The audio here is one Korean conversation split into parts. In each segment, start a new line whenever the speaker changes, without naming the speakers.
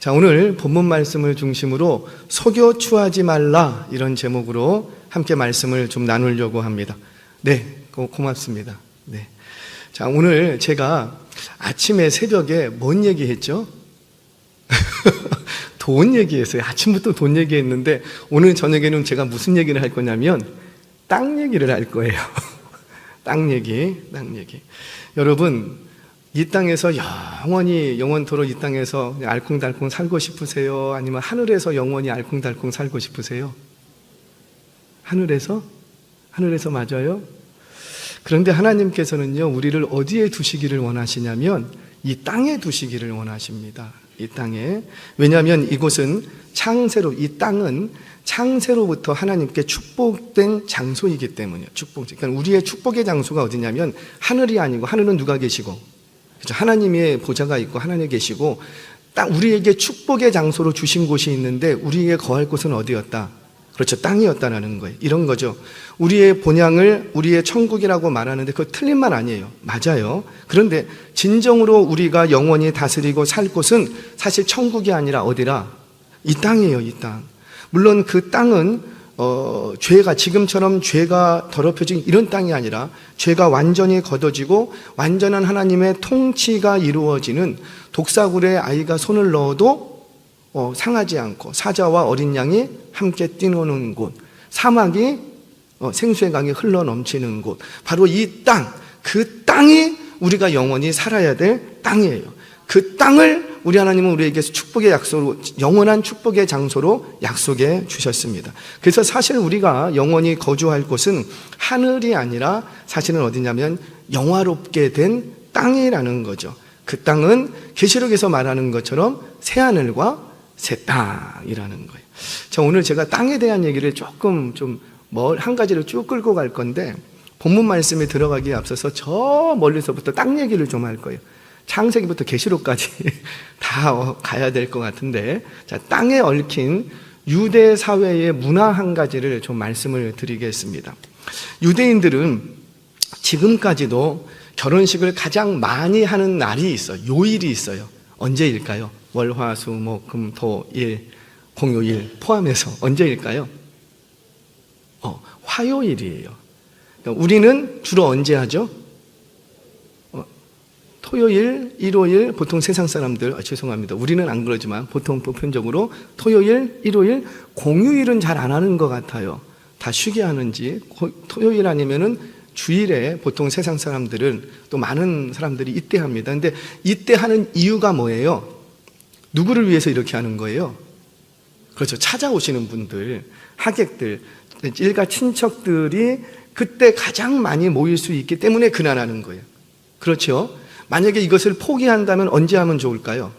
자, 오늘 본문 말씀을 중심으로 속여 추하지 말라, 이런 제목으로 함께 말씀을 좀 나누려고 합니다. 네, 고맙습니다. 네. 자, 오늘 제가 아침에 새벽에 뭔 얘기했죠? 돈 얘기했어요. 아침부터 돈 얘기했는데 오늘 저녁에는 제가 무슨 얘기를 할 거냐면 땅 얘기를 할 거예요. 땅 얘기. 여러분, 이 땅에서 영원토록 이 땅에서 알콩달콩 살고 싶으세요? 아니면 하늘에서 영원히 알콩달콩 살고 싶으세요? 하늘에서 맞아요? 그런데 하나님께서는요, 우리를 어디에 두시기를 원하시냐면 이 땅에 두시기를 원하십니다. 이 땅에. 왜냐하면 이곳은 이 땅은 창세로부터 하나님께 축복된 장소이기 때문이에요. 그러니까 우리의 축복의 장소가 어디냐면 하늘이 아니고, 하늘은 누가 계시고, 그렇죠? 하나님의 보좌가 있고 하나님이 계시고, 딱 우리에게 축복의 장소로 주신 곳이 있는데 우리에게 거할 곳은 어디였다? 그렇죠, 땅이었다라는 거예요. 이런 거죠. 우리의 본향을 우리의 천국이라고 말하는데 그거 틀린 말 아니에요. 맞아요. 그런데 진정으로 우리가 영원히 다스리고 살 곳은 사실 천국이 아니라 어디라? 이 땅이에요. 이 땅. 물론 그 땅은 지금처럼 죄가 더럽혀진 이런 땅이 아니라 죄가 완전히 걷어지고 완전한 하나님의 통치가 이루어지는 독사굴에 아이가 손을 넣어도 상하지 않고 사자와 어린 양이 함께 뛰노는 곳, 사막이 생수의 강이 흘러 넘치는 곳, 바로 이 땅, 그 땅이 우리가 영원히 살아야 될 땅이에요. 그 땅을 우리 하나님은 우리에게 축복의 약속으로, 영원한 축복의 장소로 약속해 주셨습니다. 그래서 사실 우리가 영원히 거주할 곳은 하늘이 아니라 사실은 어디냐면 영화롭게 된 땅이라는 거죠. 그 땅은 계시록에서 말하는 것처럼 새하늘과 새 땅이라는 거예요. 자, 오늘 제가 땅에 대한 얘기를 조금 한 가지를 쭉 끌고 갈 건데, 본문 말씀에 들어가기에 앞서서 저 멀리서부터 땅 얘기를 좀 할 거예요. 창세기부터 계시록까지 다 가야 될 것 같은데, 자, 땅에 얽힌 유대 사회의 문화 한 가지를 좀 말씀을 드리겠습니다. 유대인들은 지금까지도 결혼식을 가장 많이 하는 날이 있어요. 요일이 있어요. 언제일까요? 월, 화, 수, 목, 금, 토, 일, 공휴일 포함해서 언제일까요? 화요일이에요. 그러니까 우리는 주로 언제 하죠? 토요일, 일요일, 보통 세상 사람들, 죄송합니다. 우리는 안 그러지만 보통 보편적으로 토요일, 일요일, 공휴일은 잘 안 하는 것 같아요. 다 쉬게 하는지. 토요일 아니면은 주일에 보통 세상 사람들은, 또 많은 사람들이 이때 합니다. 근데 이때 하는 이유가 뭐예요? 누구를 위해서 이렇게 하는 거예요? 그렇죠. 찾아오시는 분들, 하객들, 일가 친척들이 그때 가장 많이 모일 수 있기 때문에 그날 하는 거예요. 그렇죠. 만약에 이것을 포기한다면 언제 하면 좋을까요?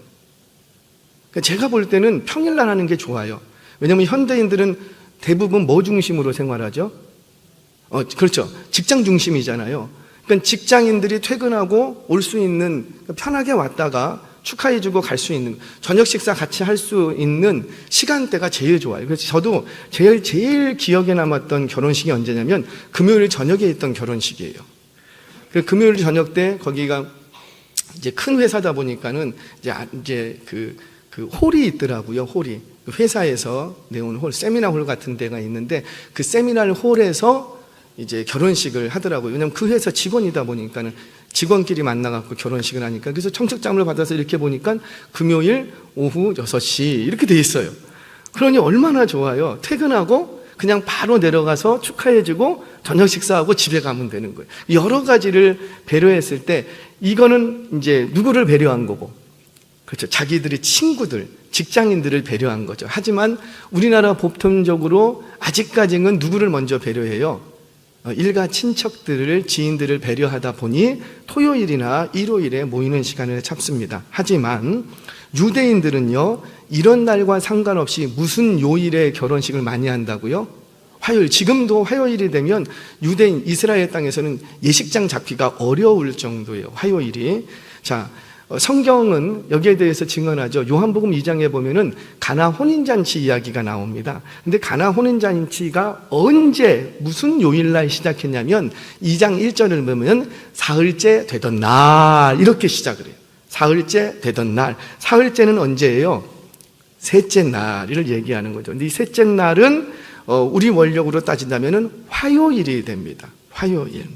제가 볼 때는 평일날 하는 게 좋아요. 왜냐하면 현대인들은 대부분 뭐 중심으로 생활하죠? 그렇죠. 직장 중심이잖아요. 그러니까 직장인들이 퇴근하고 올 수 있는, 편하게 왔다가 축하해주고 갈 수 있는, 저녁 식사 같이 할 수 있는 시간대가 제일 좋아요. 그래서 저도 제일 기억에 남았던 결혼식이 언제냐면 금요일 저녁에 있던 결혼식이에요. 그 금요일 저녁 때 거기가 이제 큰 회사다 보니까는 이제 그 홀이 있더라고요. 홀이. 회사에서 내온 홀, 세미나 홀 같은 데가 있는데 그 세미나 홀에서 이제 결혼식을 하더라고요. 왜냐면 그 회사 직원이다 보니까는 직원끼리 만나갖고 결혼식을 하니까. 그래서 청첩장을 받아서 이렇게 보니까 금요일 오후 6시 이렇게 돼 있어요. 그러니 얼마나 좋아요. 퇴근하고 그냥 바로 내려가서 축하해주고 저녁 식사하고 집에 가면 되는 거예요. 여러 가지를 배려했을 때 이거는 이제 누구를 배려한 거고, 그렇죠. 자기들의 친구들, 직장인들을 배려한 거죠. 하지만 우리나라 보편적으로 아직까지는 누구를 먼저 배려해요? 일가 친척들을, 지인들을 배려하다 보니 토요일이나 일요일에 모이는 시간을 잡습니다. 하지만 유대인들은요, 이런 날과 상관없이 무슨 요일에 결혼식을 많이 한다고요? 화요일. 지금도 화요일이 되면 유대인, 이스라엘 땅에서는 예식장 잡기가 어려울 정도예요. 화요일이. 자, 성경은 여기에 대해서 증언하죠. 요한복음 2장에 보면은 가나 혼인잔치 이야기가 나옵니다. 근데 가나 혼인잔치가 언제, 무슨 요일날 시작했냐면 2장 1절을 보면 사흘째 되던 날, 이렇게 시작을 해요. 사흘째 되던 날. 사흘째는 언제예요? 셋째 날을 얘기하는 거죠. 근데 이 셋째 날은 우리 원력으로 따진다면 화요일이 됩니다. 화요일.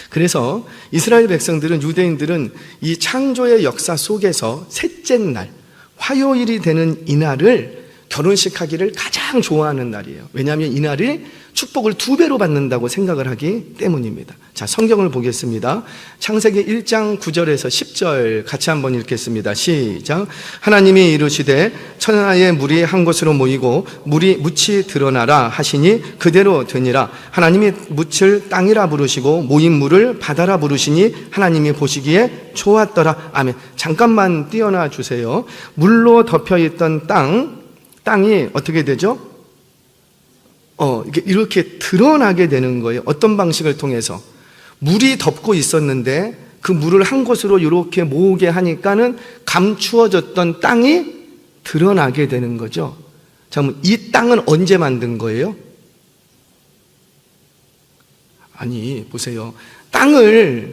그래서 이스라엘 백성들은, 유대인들은 이 창조의 역사 속에서 셋째 날, 화요일이 되는 이 날을 결혼식 하기를 가장 좋아하는 날이에요. 왜냐하면 이 날이 축복을 2배로 받는다고 생각을 하기 때문입니다. 자, 성경을 보겠습니다. 창세기 1장 9절에서 10절 같이 한번 읽겠습니다. 시작. 하나님이 이르시되 천하의 물이 한 곳으로 모이고 물이 묻이 드러나라 하시니 그대로 되니라. 하나님이 묻을 땅이라 부르시고 모인 물을 바다라 부르시니 하나님이 보시기에 좋았더라. 아멘. 잠깐만 띄어놔 주세요. 물로 덮여있던 땅이 어떻게 되죠? 이렇게 드러나게 되는 거예요. 어떤 방식을 통해서? 물이 덮고 있었는데 그 물을 한 곳으로 이렇게 모으게 하니까는 감추어졌던 땅이 드러나게 되는 거죠. 자, 그럼 이 땅은 언제 만든 거예요? 아니, 보세요. 땅이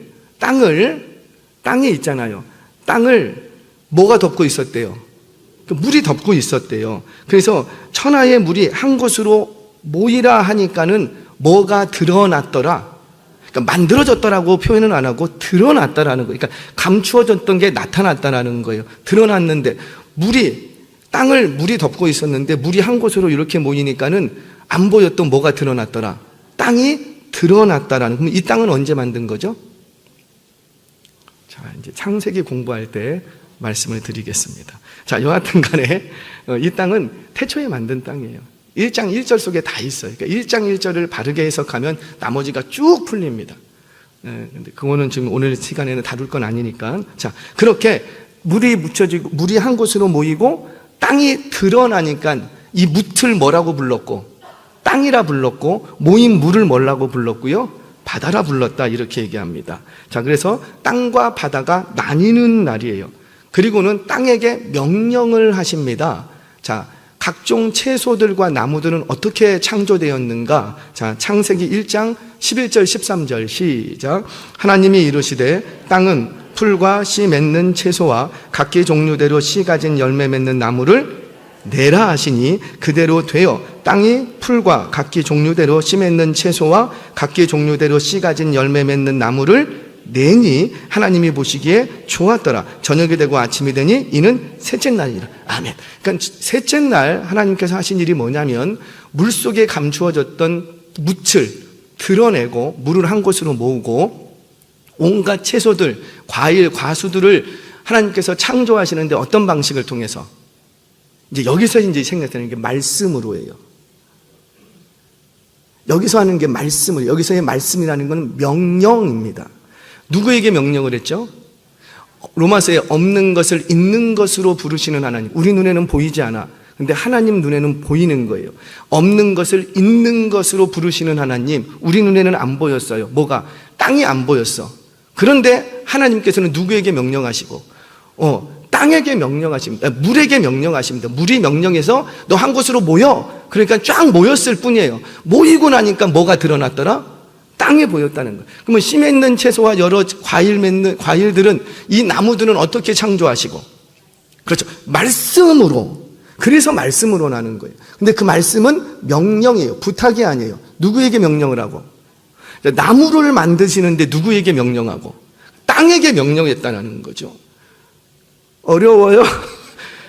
있잖아요. 땅을 뭐가 덮고 있었대요? 물이 덮고 있었대요. 그래서 천하의 물이 한 곳으로 모이라 하니까는 뭐가 드러났더라. 그러니까 만들어졌더라고 표현은 안 하고 드러났다라는 거예요. 그러니까 감추어졌던 게 나타났다라는 거예요. 드러났는데 땅을 물이 덮고 있었는데 물이 한 곳으로 이렇게 모이니까는 안 보였던 뭐가 드러났더라. 땅이 드러났다라는. 그럼 이 땅은 언제 만든 거죠? 자, 이제 창세기 공부할 때 말씀을 드리겠습니다. 자, 여하튼 간에 이 땅은 태초에 만든 땅이에요. 1장 1절 속에 다 있어요. 그러니까 1장 1절을 바르게 해석하면 나머지가 쭉 풀립니다. 근데 그거는 지금 오늘 시간에는 다룰 건 아니니까. 자, 그렇게 물이 묻혀지고 물이 한 곳으로 모이고 땅이 드러나니까 이 묻을 뭐라고 불렀고 땅이라 불렀고 모인 물을 뭐라고 불렀고요? 바다라 불렀다 이렇게 얘기합니다. 자, 그래서 땅과 바다가 나뉘는 날이에요. 그리고는 땅에게 명령을 하십니다. 자, 각종 채소들과 나무들은 어떻게 창조되었는가? 자, 창세기 1장 11절 13절 시작. 하나님이 이르시되 땅은 풀과 씨 맺는 채소와 각기 종류대로 씨 가진 열매 맺는 나무를 내라 하시니 그대로 되어 땅이 풀과 각기 종류대로 씨 맺는 채소와 각기 종류대로 씨 가진 열매 맺는 나무를 내니 하나님이 보시기에 좋았더라. 저녁이 되고 아침이 되니 이는 셋째 날이라. 아멘. 그러니까 셋째 날 하나님께서 하신 일이 뭐냐면 물속에 감추어졌던 묻을 드러내고 물을 한 곳으로 모으고 온갖 채소들, 과일, 과수들을 하나님께서 창조하시는데 어떤 방식을 통해서? 이제 여기서 이제 생각되는 게 말씀으로예요. 여기서 하는 게 말씀으로, 여기서의 말씀이라는 건 명령입니다. 누구에게 명령을 했죠? 로마서에 없는 것을 있는 것으로 부르시는 하나님. 우리 눈에는 보이지 않아. 근데 하나님 눈에는 보이는 거예요. 없는 것을 있는 것으로 부르시는 하나님. 우리 눈에는 안 보였어요. 뭐가? 땅이 안 보였어. 그런데 하나님께서는 누구에게 명령하시고 땅에게 명령하십니다. 물에게 명령하십니다. 물이 명령해서 너 한 곳으로 모여. 그러니까 쫙 모였을 뿐이에요. 모이고 나니까 뭐가 드러났더라? 땅에 보였다는 거예요. 그러면 씨 맺는 채소와 여러 과일들은 이 나무들은 어떻게 창조하시고? 그렇죠. 말씀으로. 그래서 말씀으로 나는 거예요. 근데 그 말씀은 명령이에요. 부탁이 아니에요. 누구에게 명령을 하고? 나무를 만드시는데 누구에게 명령하고? 땅에게 명령했다는 거죠. 어려워요?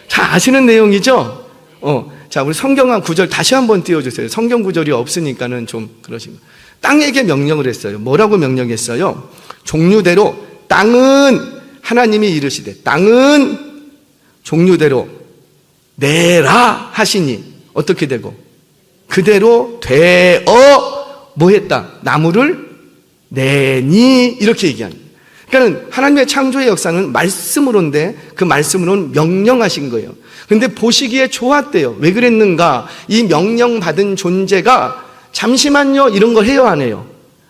다 아시는 내용이죠? 자, 우리 성경 한 구절 다시 한번 띄워주세요. 성경 구절이 없으니까는 좀 그러신 거예요. 땅에게 명령을 했어요. 뭐라고 명령했어요? 종류대로 땅은 하나님이 이르시되 땅은 종류대로 내라 하시니 어떻게 되고? 그대로 되어 뭐 했다? 나무를 내니 이렇게 얘기하는 거예요. 그러니까 하나님의 창조의 역사는 말씀으로인데 그 말씀으로는 명령하신 거예요. 근데 보시기에 좋았대요. 왜 그랬는가? 이 명령받은 존재가 잠시만요 이런 걸 해요 안 해요?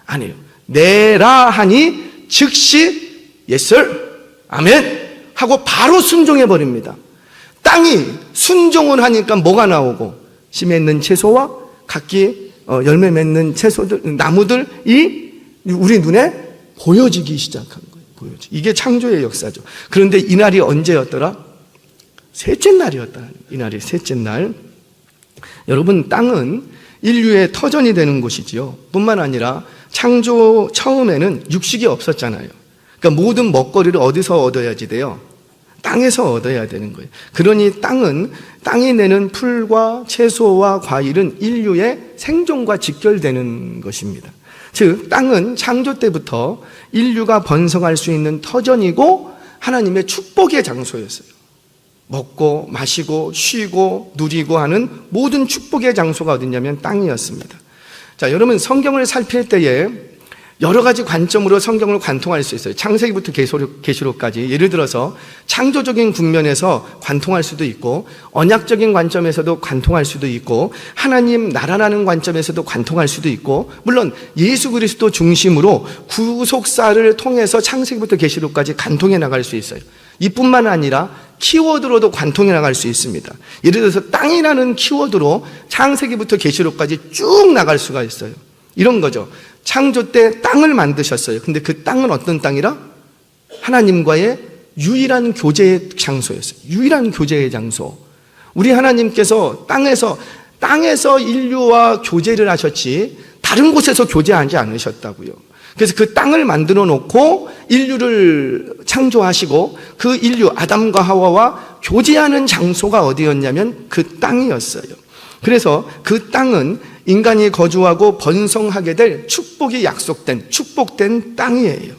안 해요. 내라 하니 즉시 yes sir 아멘 하고 바로 순종해 버립니다. 땅이 순종을 하니까 뭐가 나오고? 씨 맺는 채소와 각기 열매 맺는 채소들, 나무들이 우리 눈에 보여지기 시작한 거예요. 이게 창조의 역사죠. 그런데 이날이 언제였더라? 셋째 날이었다. 이날이 셋째 날. 여러분, 땅은 인류의 터전이 되는 곳이지요. 뿐만 아니라 창조 처음에는 육식이 없었잖아요. 그러니까 모든 먹거리를 어디서 얻어야지 돼요? 땅에서 얻어야 되는 거예요. 그러니 땅이 내는 풀과 채소와 과일은 인류의 생존과 직결되는 것입니다. 즉, 땅은 창조 때부터 인류가 번성할 수 있는 터전이고 하나님의 축복의 장소였어요. 먹고 마시고 쉬고 누리고 하는 모든 축복의 장소가 어디냐면 땅이었습니다. 자, 여러분, 성경을 살필 때에 여러 가지 관점으로 성경을 관통할 수 있어요. 창세기부터 계시록까지. 예를 들어서 창조적인 국면에서 관통할 수도 있고, 언약적인 관점에서도 관통할 수도 있고, 하나님 나라라는 관점에서도 관통할 수도 있고, 물론 예수 그리스도 중심으로 구속사를 통해서 창세기부터 계시록까지 관통해 나갈 수 있어요. 이뿐만 아니라 키워드로도 관통해 나갈 수 있습니다. 예를 들어서 땅이라는 키워드로 창세기부터 계시록까지 쭉 나갈 수가 있어요. 이런 거죠. 창조 때 땅을 만드셨어요. 근데 그 땅은 어떤 땅이라? 하나님과의 유일한 교제의 장소였어요. 유일한 교제의 장소. 우리 하나님께서 땅에서 인류와 교제를 하셨지 다른 곳에서 교제하지 않으셨다고요. 그래서 그 땅을 만들어 놓고 인류를 창조하시고 그 인류 아담과 하와와 교제하는 장소가 어디였냐면 그 땅이었어요. 그래서 그 땅은 인간이 거주하고 번성하게 될 축복이 약속된, 축복된 땅이에요.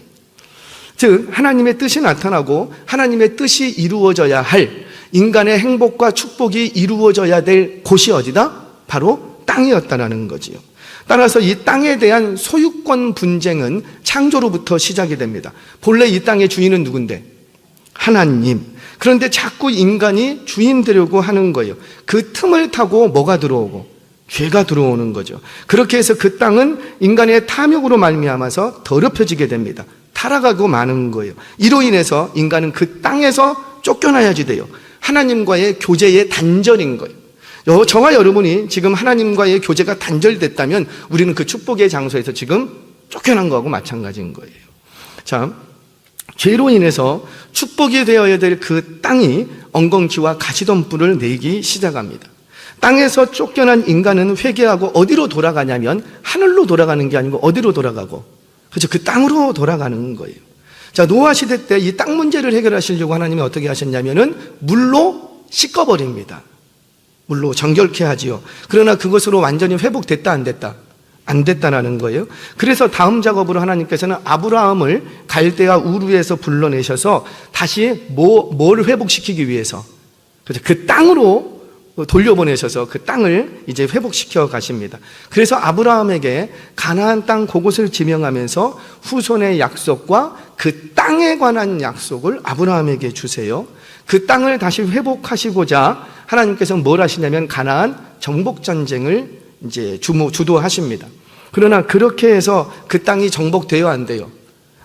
즉, 하나님의 뜻이 나타나고 하나님의 뜻이 이루어져야 할 인간의 행복과 축복이 이루어져야 될 곳이 어디다? 바로 땅이었다라는 거지요. 따라서 이 땅에 대한 소유권 분쟁은 창조로부터 시작이 됩니다. 본래 이 땅의 주인은 누군데? 하나님. 그런데 자꾸 인간이 주인 되려고 하는 거예요. 그 틈을 타고 뭐가 들어오고? 죄가 들어오는 거죠. 그렇게 해서 그 땅은 인간의 탐욕으로 말미암아서 더럽혀지게 됩니다. 타락하고 마는 거예요. 이로 인해서 인간은 그 땅에서 쫓겨나야지 돼요. 하나님과의 교제의 단절인 거예요. 저와 여러분이 지금 하나님과의 교제가 단절됐다면 우리는 그 축복의 장소에서 지금 쫓겨난 거하고 마찬가지인 거예요. 자, 죄로 인해서 축복이 되어야 될 그 땅이 엉겅퀴와 가시덤불을 내기 시작합니다. 땅에서 쫓겨난 인간은 회개하고 어디로 돌아가냐면 하늘로 돌아가는 게 아니고 어디로 돌아가고, 그렇죠? 그 땅으로 돌아가는 거예요. 자, 노아 시대 때 이 땅 문제를 해결하시려고 하나님이 어떻게 하셨냐면은 물로 씻어버립니다. 물로 정결케 하지요. 그러나 그것으로 완전히 회복됐다 안 됐다? 안 됐다라는 거예요. 그래서 다음 작업으로 하나님께서는 아브라함을 갈대아 우르에서 불러내셔서 다시 뭘 회복시키기 위해서, 그렇죠? 그 땅으로 돌려보내셔서 그 땅을 이제 회복시켜 가십니다. 그래서 아브라함에게 가나안 땅 그곳을 지명하면서 후손의 약속과 그 땅에 관한 약속을 아브라함에게 주세요. 그 땅을 다시 회복하시고자 하나님께서 뭘 하시냐면 가나안 정복 전쟁을 이제 주도하십니다. 그러나 그렇게 해서 그 땅이 정복돼요, 안 돼요?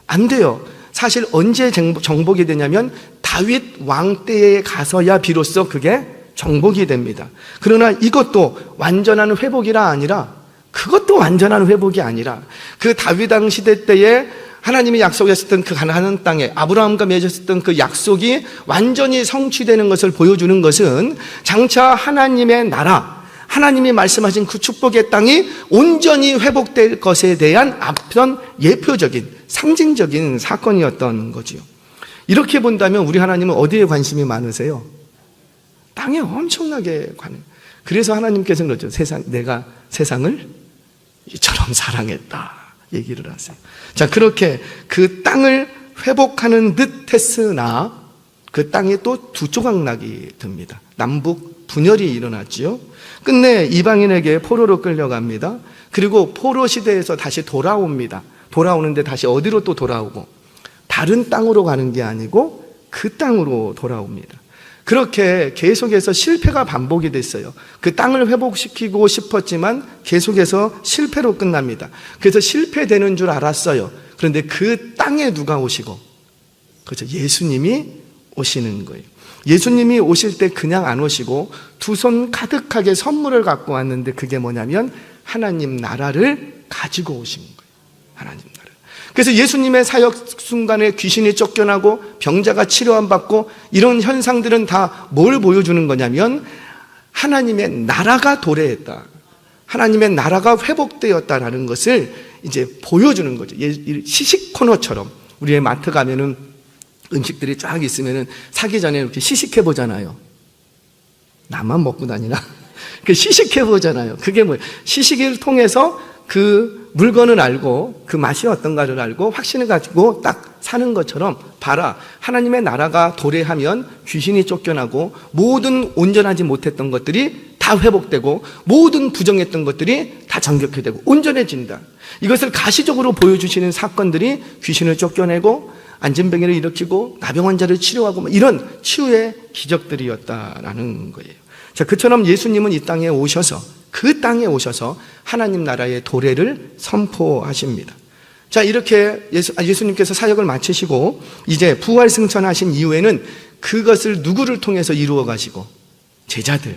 안 돼요. 사실 언제 정복이 되냐면 다윗 왕 때에 가서야 비로소 그게 정복이 됩니다. 그러나 이것도 완전한 회복이라 아니라, 그것도 완전한 회복이 아니라 그 다윗 왕 시대 때에 하나님이 약속하셨던 그 가나안 땅에 아브라함과 맺었던 그 약속이 완전히 성취되는 것을 보여주는 것은 장차 하나님의 나라, 하나님이 말씀하신 그 축복의 땅이 온전히 회복될 것에 대한 앞선 예표적인 상징적인 사건이었던 거지요. 이렇게 본다면 우리 하나님은 어디에 관심이 많으세요? 땅에 엄청나게 그래서 하나님께서는 그러죠. 내가 세상을 이처럼 사랑했다 얘기를 하세요. 자, 그렇게 그 땅을 회복하는 듯 했으나 그 땅에 또 두 조각락이 듭니다. 남북 분열이 일어났지요. 끝내 이방인에게 포로로 끌려갑니다. 그리고 포로 시대에서 다시 돌아옵니다. 돌아오는데 다시 어디로 또 돌아오고, 다른 땅으로 가는 게 아니고 그 땅으로 돌아옵니다. 그렇게 계속해서 실패가 반복이 됐어요. 그 땅을 회복시키고 싶었지만 계속해서 실패로 끝납니다. 그래서 실패되는 줄 알았어요. 그런데 그 땅에 누가 오시고, 그렇죠? 예수님이 오시는 거예요. 예수님이 오실 때 그냥 안 오시고 두 손 가득하게 선물을 갖고 왔는데 그게 뭐냐면 하나님 나라를 가지고 오신 거예요. 하나님 나라. 그래서 예수님의 사역 순간에 귀신이 쫓겨나고 병자가 치료함 받고 이런 현상들은 다 뭘 보여주는 거냐면 하나님의 나라가 도래했다, 하나님의 나라가 회복되었다라는 것을 이제 보여주는 거죠. 시식 코너처럼 우리의 마트 가면은 음식들이 쫙 있으면은 사기 전에 이렇게 시식해 보잖아요. 나만 먹고 다니나? 그 시식해 보잖아요. 그게 뭐예요? 시식을 통해서 그 물건을 알고 그 맛이 어떤가를 알고 확신을 가지고 딱 사는 것처럼, 봐라, 하나님의 나라가 도래하면 귀신이 쫓겨나고 모든 온전하지 못했던 것들이 다 회복되고 모든 부정했던 것들이 다 정결케 되고 온전해진다. 이것을 가시적으로 보여주시는 사건들이 귀신을 쫓겨내고 안진병이를 일으키고 나병 환자를 치료하고 이런 치유의 기적들이었다라는 거예요. 자, 그처럼 예수님은 이 땅에 오셔서, 그 땅에 오셔서 하나님 나라의 도래를 선포하십니다. 자, 이렇게 예수님께서 사역을 마치시고 이제 부활 승천하신 이후에는 그것을 누구를 통해서 이루어 가시고, 제자들,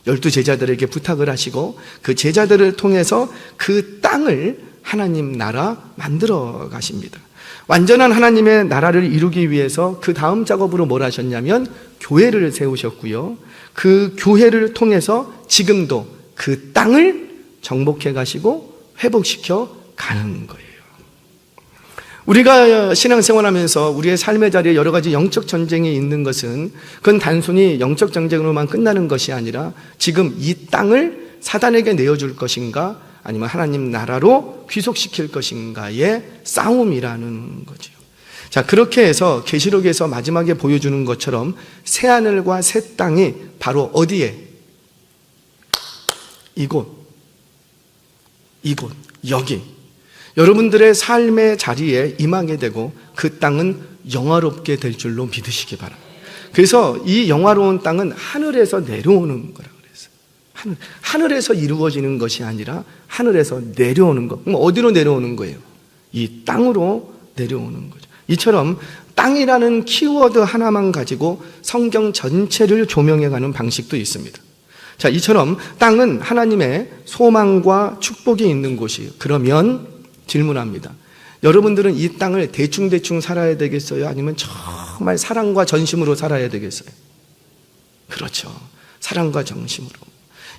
12제자들에게 부탁을 하시고 그 제자들을 통해서 그 땅을 하나님 나라 만들어 가십니다. 완전한 하나님의 나라를 이루기 위해서 그 다음 작업으로 뭘 하셨냐면 교회를 세우셨고요. 그 교회를 통해서 지금도 그 땅을 정복해 가시고 회복시켜 가는 거예요. 우리가 신앙생활하면서 우리의 삶의 자리에 여러 가지 영적 전쟁이 있는 것은 그건 단순히 영적 전쟁으로만 끝나는 것이 아니라 지금 이 땅을 사단에게 내어줄 것인가 아니면 하나님 나라로 귀속시킬 것인가의 싸움이라는 거죠. 자, 그렇게 해서 계시록에서 마지막에 보여주는 것처럼 새 하늘과 새 땅이 바로 어디에? 이곳, 여기 여러분들의 삶의 자리에 임하게 되고 그 땅은 영화롭게 될 줄로 믿으시기 바랍니다. 그래서 이 영화로운 땅은 하늘에서 내려오는 거라고 그랬어요. 하늘에서 이루어지는 것이 아니라 하늘에서 내려오는 것. 그럼 어디로 내려오는 거예요? 이 땅으로 내려오는 거죠. 이처럼 땅이라는 키워드 하나만 가지고 성경 전체를 조명해가는 방식도 있습니다. 자, 이처럼 땅은 하나님의 소망과 축복이 있는 곳이에요. 그러면 질문합니다. 여러분들은 이 땅을 대충대충 살아야 되겠어요? 아니면 정말 사랑과 전심으로 살아야 되겠어요? 그렇죠. 사랑과 정심으로.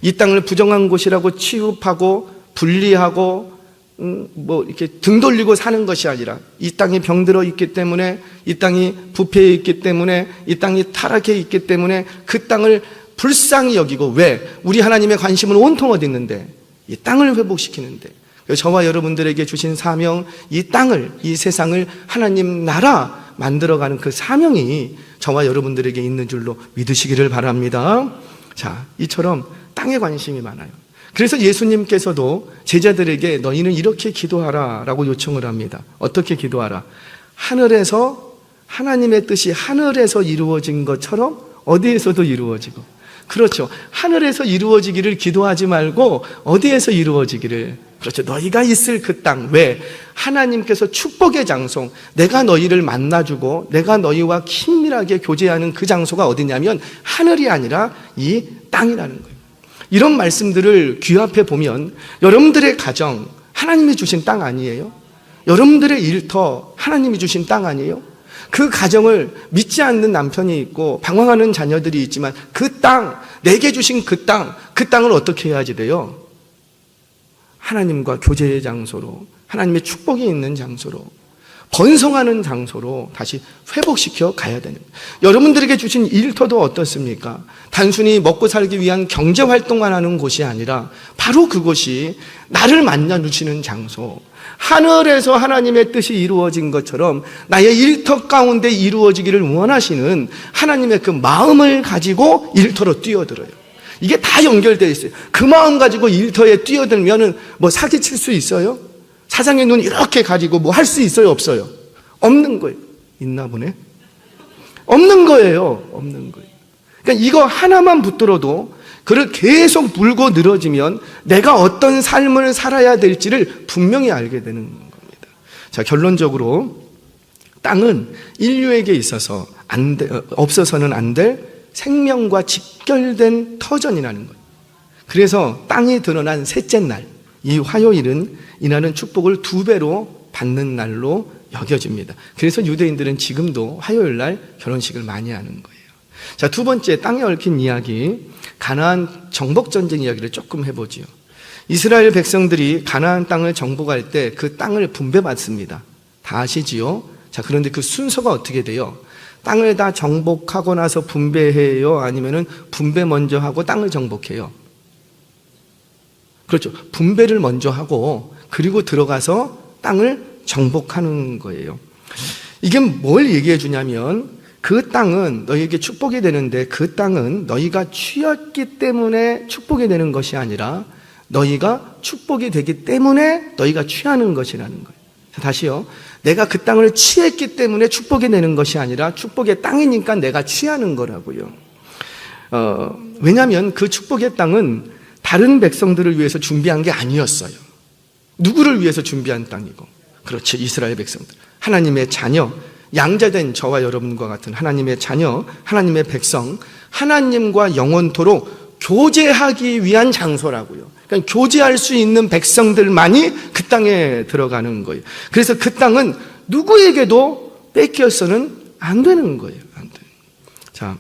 이 땅을 부정한 곳이라고 취급하고 분리하고 이렇게 등 돌리고 사는 것이 아니라 이 땅이 병들어 있기 때문에, 이 땅이 부패해 있기 때문에, 이 땅이 타락해 있기 때문에 그 땅을 불쌍히 여기고, 왜? 우리 하나님의 관심은 온통 어디 있는데? 이 땅을 회복시키는데. 저와 여러분들에게 주신 사명, 이 땅을, 이 세상을 하나님 나라 만들어가는 그 사명이 저와 여러분들에게 있는 줄로 믿으시기를 바랍니다. 자, 이처럼 땅에 관심이 많아요. 그래서 예수님께서도 제자들에게 너희는 이렇게 기도하라 라고 요청을 합니다. 어떻게 기도하라? 하늘에서, 하나님의 뜻이 하늘에서 이루어진 것처럼 어디에서도 이루어지고, 그렇죠. 하늘에서 이루어지기를 기도하지 말고 어디에서 이루어지기를, 그렇죠. 너희가 있을 그 땅. 왜? 하나님께서 축복의 장소, 내가 너희를 만나주고 내가 너희와 긴밀하게 교제하는 그 장소가 어디냐면 하늘이 아니라 이 땅이라는 거예요. 이런 말씀들을 귀 앞에 보면 여러분들의 가정, 하나님이 주신 땅 아니에요? 여러분들의 일터, 하나님이 주신 땅 아니에요? 그 가정을 믿지 않는 남편이 있고 방황하는 자녀들이 있지만 그 땅, 내게 주신 그 땅을 어떻게 해야지 돼요? 하나님과 교제의 장소로, 하나님의 축복이 있는 장소로, 번성하는 장소로 다시 회복시켜 가야 되는 거예요. 여러분들에게 주신 일터도 어떻습니까? 단순히 먹고 살기 위한 경제활동만 하는 곳이 아니라 바로 그곳이 나를 만나주시는 장소, 하늘에서 하나님의 뜻이 이루어진 것처럼 나의 일터 가운데 이루어지기를 원하시는 하나님의 그 마음을 가지고 일터로 뛰어들어요. 이게 다 연결되어 있어요. 그 마음 가지고 일터에 뛰어들면은 뭐 사기칠 수 있어요? 사장의 눈 이렇게 가지고 뭐 할 수 있어요? 없어요? 없는 거예요. 있나 보네? 없는 거예요. 없는 거예요. 그러니까 이거 하나만 붙들어도 그를 계속 물고 늘어지면 내가 어떤 삶을 살아야 될지를 분명히 알게 되는 겁니다. 자, 결론적으로 땅은 인류에게 있어서 없어서는 안 될 생명과 직결된 터전이라는 거예요. 그래서 땅이 드러난 셋째 날, 이 화요일은 이날은 축복을 2배로 받는 날로 여겨집니다. 그래서 유대인들은 지금도 화요일 날 결혼식을 많이 하는 거예요. 자, 두 번째 땅에 얽힌 이야기, 가나안 정복 전쟁 이야기를 조금 해보지요. 이스라엘 백성들이 가나안 땅을 정복할 때 그 땅을 분배받습니다. 다 아시지요? 자, 그런데 그 순서가 어떻게 돼요? 땅을 다 정복하고 나서 분배해요? 아니면은 분배 먼저 하고 땅을 정복해요? 그렇죠. 분배를 먼저 하고 그리고 들어가서 땅을 정복하는 거예요. 이게 뭘 얘기해 주냐면 그 땅은 너희에게 축복이 되는데 그 땅은 너희가 취했기 때문에 축복이 되는 것이 아니라 너희가 축복이 되기 때문에 너희가 취하는 것이라는 거예요. 다시요. 내가 그 땅을 취했기 때문에 축복이 되는 것이 아니라 축복의 땅이니까 내가 취하는 거라고요. 왜냐하면 그 축복의 땅은 다른 백성들을 위해서 준비한 게 아니었어요. 누구를 위해서 준비한 땅이고? 그렇죠. 이스라엘 백성들. 하나님의 자녀, 양자된 저와 여러분과 같은 하나님의 자녀, 하나님의 백성, 하나님과 영원토록 교제하기 위한 장소라고요. 그러니까 교제할 수 있는 백성들만이 그 땅에 들어가는 거예요. 그래서 그 땅은 누구에게도 뺏겨서는 안 되는 거예요. 안 돼요. 자,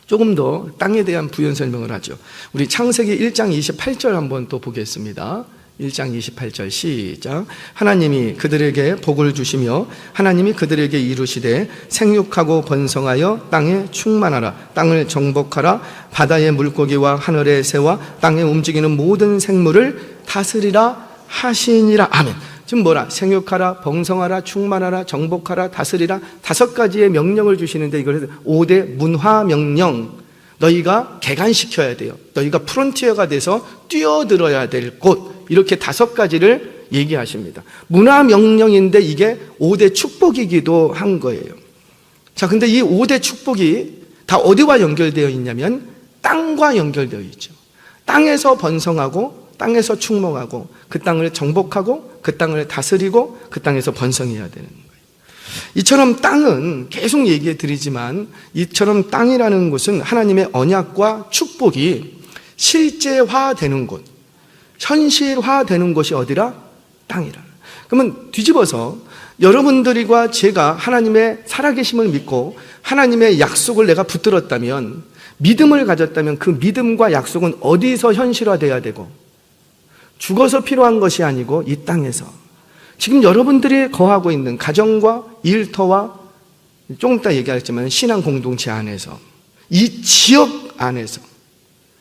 조금 더 땅에 대한 부연 설명을 하죠. 우리 창세기 1장 28절 한번 또 보겠습니다. 1장 28절 시작. 하나님이 그들에게 복을 주시며 하나님이 그들에게 이루시되 생육하고 번성하여 땅에 충만하라. 땅을 정복하라. 바다의 물고기와 하늘의 새와 땅에 움직이는 모든 생물을 다스리라 하시니라. 아멘. 지금 뭐라? 생육하라, 번성하라, 충만하라, 정복하라, 다스리라. 5가지의 명령을 주시는데 이걸 5대 문화 명령. 너희가 개간시켜야 돼요. 너희가 프론티어가 돼서 뛰어들어야 될 곳. 이렇게 5가지를 얘기하십니다. 문화 명령인데 이게 5대 축복이기도 한 거예요. 자, 근데 이 5대 축복이 다 어디와 연결되어 있냐면 땅과 연결되어 있죠. 땅에서 번성하고 땅에서 충만하고 그 땅을 정복하고 그 땅을 다스리고 그 땅에서 번성해야 되는 거예요. 이처럼 땅은 계속 얘기해 드리지만 이처럼 땅이라는 곳은 하나님의 언약과 축복이 실제화되는 곳, 현실화되는 곳이 어디라? 땅이라. 그러면 뒤집어서 여러분들과 제가 하나님의 살아계심을 믿고 하나님의 약속을 내가 붙들었다면, 믿음을 가졌다면 그 믿음과 약속은 어디서 현실화돼야 되고, 죽어서 필요한 것이 아니고 이 땅에서 지금 여러분들이 거하고 있는 가정과 일터와 조금 이따 얘기하겠지만 신앙 공동체 안에서, 이 지역 안에서,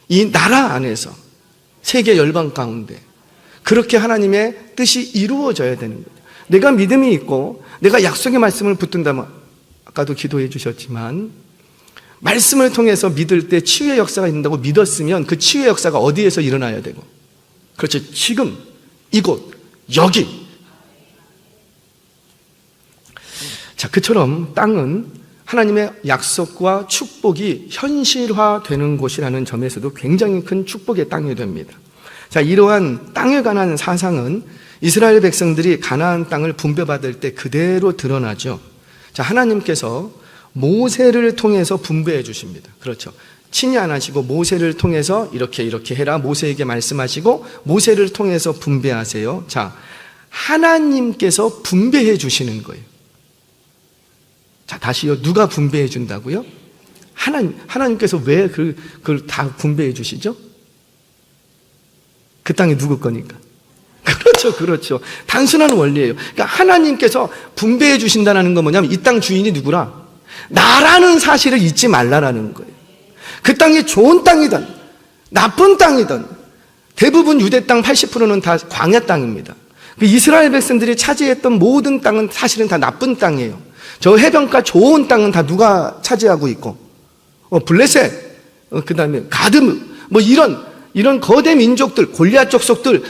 이 나라 안에서, 세계 열방 가운데 그렇게 하나님의 뜻이 이루어져야 되는 거예요. 내가 믿음이 있고 내가 약속의 말씀을 붙든다면, 아까도 기도해 주셨지만 말씀을 통해서 믿을 때 치유의 역사가 있는다고 믿었으면 그 치유의 역사가 어디에서 일어나야 되고, 그렇죠. 지금 이곳 여기. 자, 그처럼 땅은 하나님의 약속과 축복이 현실화되는 곳이라는 점에서도 굉장히 큰 축복의 땅이 됩니다. 자, 이러한 땅에 관한 사상은 이스라엘 백성들이 가나안 땅을 분배받을 때 그대로 드러나죠. 자, 하나님께서 모세를 통해서 분배해 주십니다. 그렇죠. 친히 안 하시고 모세를 통해서 이렇게 해라. 모세에게 말씀하시고 모세를 통해서 분배하세요. 자, 하나님께서 분배해 주시는 거예요. 자, 다시요. 누가 분배해 준다고요? 하나님께서 왜 그걸 다 분배해 주시죠? 그 땅이 누구 거니까. 그렇죠. 단순한 원리예요. 그러니까 하나님께서 분배해 주신다는 건 뭐냐면 이 땅 주인이 누구라? 나라는 사실을 잊지 말라라는 거예요. 그 땅이 좋은 땅이든 나쁜 땅이든 대부분 유대 땅 80%는 다 광야 땅입니다. 그 이스라엘 백성들이 차지했던 모든 땅은 사실은 다 나쁜 땅이에요. 저 해변가 좋은 땅은 다 누가 차지하고 있고, 블레셋, 그 다음에 가드무, 뭐 이런 거대 민족들, 골리앗 족속들,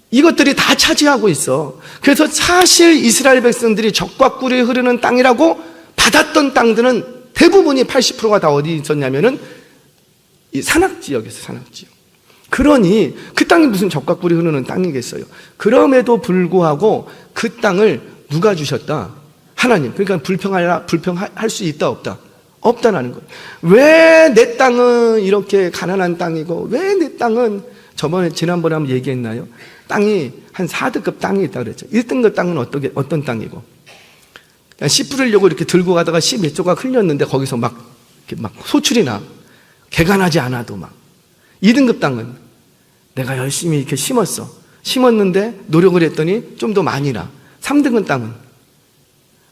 이것들이 다 차지하고 있어. 그래서 사실 이스라엘 백성들이 적과 꿀이 흐르는 땅이라고 받았던 땅들은 대부분이 80%가 다 어디 있었냐면은 이 산악지역이었어요. 산악지역. 그러니 그 땅이 무슨 적과 꿀이 흐르는 땅이겠어요. 그럼에도 불구하고 그 땅을 누가 주셨다? 하나님. 그러니까 불평할 수 있다 없다? 없다라는 거예요. 왜 내 땅은 이렇게 가난한 땅이고 왜 내 땅은 지난번에 한번 얘기했나요? 땅이 한 4등급 땅이 있다고 그랬죠. 1등급 땅은 어떤 땅이고? 씨 뿌리려고 이렇게 들고 가다가 씨 몇 조각 흘렸는데 거기서 막 소출이 나. 개가 나지 않아도 막. 2등급 땅은 내가 열심히 이렇게 심었는데 노력을 했더니 좀 더 많이 나. 3등급 땅은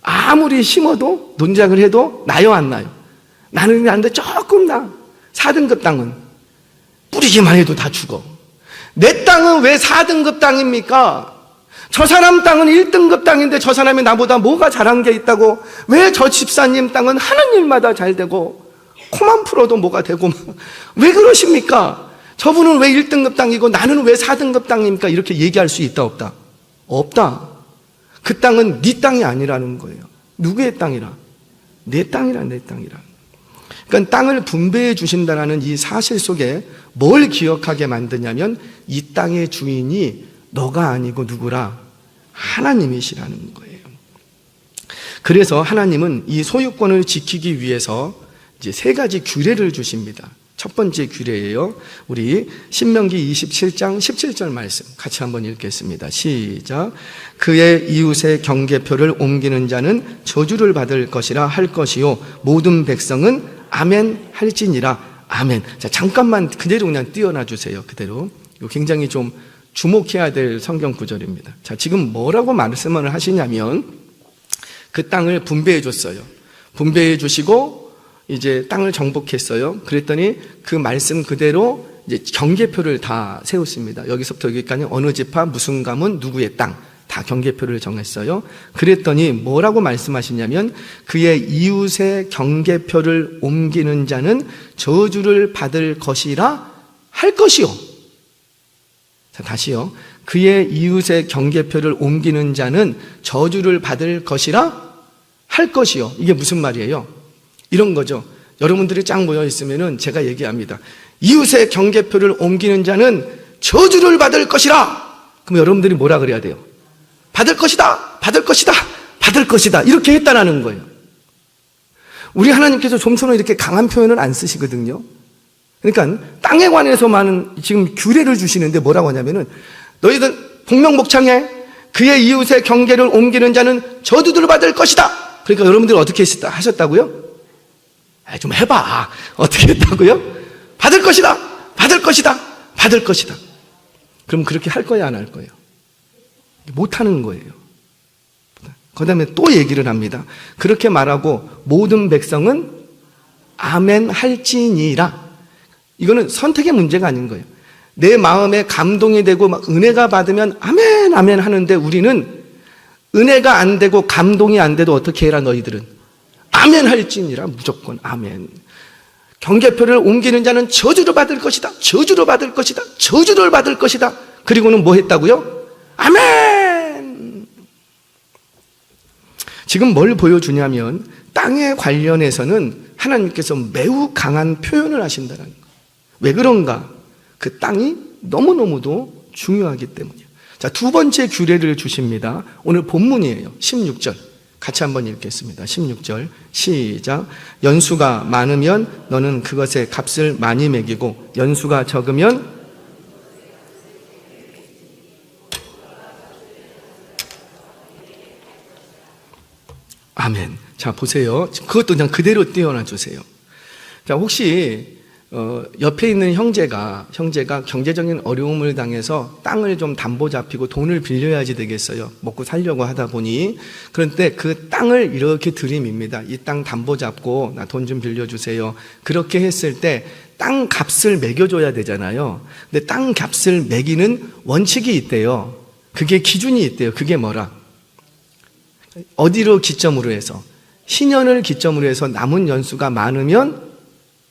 아무리 심어도 논작을 해도 나요 안 나요? 나는 안 돼, 조금 나. 4등급 땅은 뿌리기만 해도 다 죽어. 내 땅은 왜 4등급 땅입니까? 저 사람 땅은 1등급 땅인데 저 사람이 나보다 뭐가 잘한 게 있다고? 왜 저 집사님 땅은 하는 일마다 잘 되고 코만 풀어도 뭐가 되고 왜 그러십니까? 저분은 왜 1등급 땅이고 나는 왜 4등급 땅입니까? 이렇게 얘기할 수 있다 없다? 없다. 그 땅은 네 땅이 아니라는 거예요. 누구의 땅이라? 내 땅이라. 그러니까 땅을 분배해 주신다는 이 사실 속에 뭘 기억하게 만드냐면 이 땅의 주인이 너가 아니고 누구라? 하나님이시라는 거예요. 그래서 하나님은 이 소유권을 지키기 위해서 이제 3가지 규례를 주십니다. 첫 번째 규례예요. 우리 신명기 27장 17절 말씀 같이 한번 읽겠습니다. 시작. 그의 이웃의 경계표를 옮기는 자는 저주를 받을 것이라 할 것이요 모든 백성은 아멘 할지니라. 아멘. 자, 잠깐만 그대로 그냥 띄워놔 주세요. 그대로. 이거 굉장히 좀 주목해야 될 성경 구절입니다. 자, 지금 뭐라고 말씀을 하시냐면 그 땅을 분배해 줬어요. 분배해 주시고 이제 땅을 정복했어요. 그랬더니 그 말씀 그대로 이제 경계표를 다 세웠습니다. 여기서부터 여기까지 어느 지파 무슨 가문 누구의 땅 다 경계표를 정했어요. 그랬더니 뭐라고 말씀하시냐면 그의 이웃의 경계표를 옮기는 자는 저주를 받을 것이라 할 것이요. 자, 다시요. 그의 이웃의 경계표를 옮기는 자는 저주를 받을 것이라 할 것이요. 이게 무슨 말이에요? 이런 거죠. 여러분들이 쫙 모여 있으면은 제가 얘기합니다. 이웃의 경계표를 옮기는 자는 저주를 받을 것이라. 그럼 여러분들이 뭐라 그래야 돼요? 받을 것이다. 받을 것이다. 받을 것이다. 이렇게 했다라는 거예요. 우리 하나님께서 좀처럼 이렇게 강한 표현을 안 쓰시거든요. 그러니까 땅에 관해서만 지금 규례를 주시는데 뭐라고 하냐면은 너희들 복명복창해. 그의 이웃의 경계를 옮기는 자는 저주를 받을 것이다. 그러니까 여러분들 어떻게 하셨다고요? 좀 해봐. 어떻게 했다고요? 받을 것이다. 받을 것이다. 받을 것이다. 그럼 그렇게 할 거야, 안 할 거예요? 못 하는 거예요. 그 다음에 또 얘기를 합니다. 그렇게 말하고 모든 백성은 아멘 할지니라. 이거는 선택의 문제가 아닌 거예요. 내 마음에 감동이 되고 막 은혜가 받으면 아멘 아멘 하는데 우리는 은혜가 안 되고 감동이 안 돼도 어떻게 해라 너희들은 아멘 할지니라. 무조건 아멘. 경계표를 옮기는 자는 저주를 받을 것이다. 저주를 받을 것이다. 저주를 받을 것이다. 그리고는 뭐 했다고요? 아멘. 지금 뭘 보여주냐면 땅에 관련해서는 하나님께서 매우 강한 표현을 하신다는 거예요. 왜 그런가? 그 땅이 너무너무도 중요하기 때문이에요. 자, 두 번째 규례를 주십니다. 오늘 본문이에요. 16절. 같이 한번 읽겠습니다. 16절 시작. 연수가 많으면 너는 그것의 값을 많이 매기고 연수가 적으면 아멘. 자, 보세요. 그것도 그냥 그대로 띄워놔 주세요. 자, 혹시 옆에 있는 형제가 경제적인 어려움을 당해서 땅을 좀 담보 잡히고 돈을 빌려야지 되겠어요. 먹고 살려고 하다 보니. 그런데 그 땅을 이렇게 들이밉니다. 이 땅 담보 잡고 나 돈 좀 빌려주세요. 그렇게 했을 때 땅 값을 매겨줘야 되잖아요. 근데 땅 값을 매기는 원칙이 있대요. 그게 기준이 있대요. 그게 뭐라? 어디로 기점으로 해서? 신년을 기점으로 해서 남은 연수가 많으면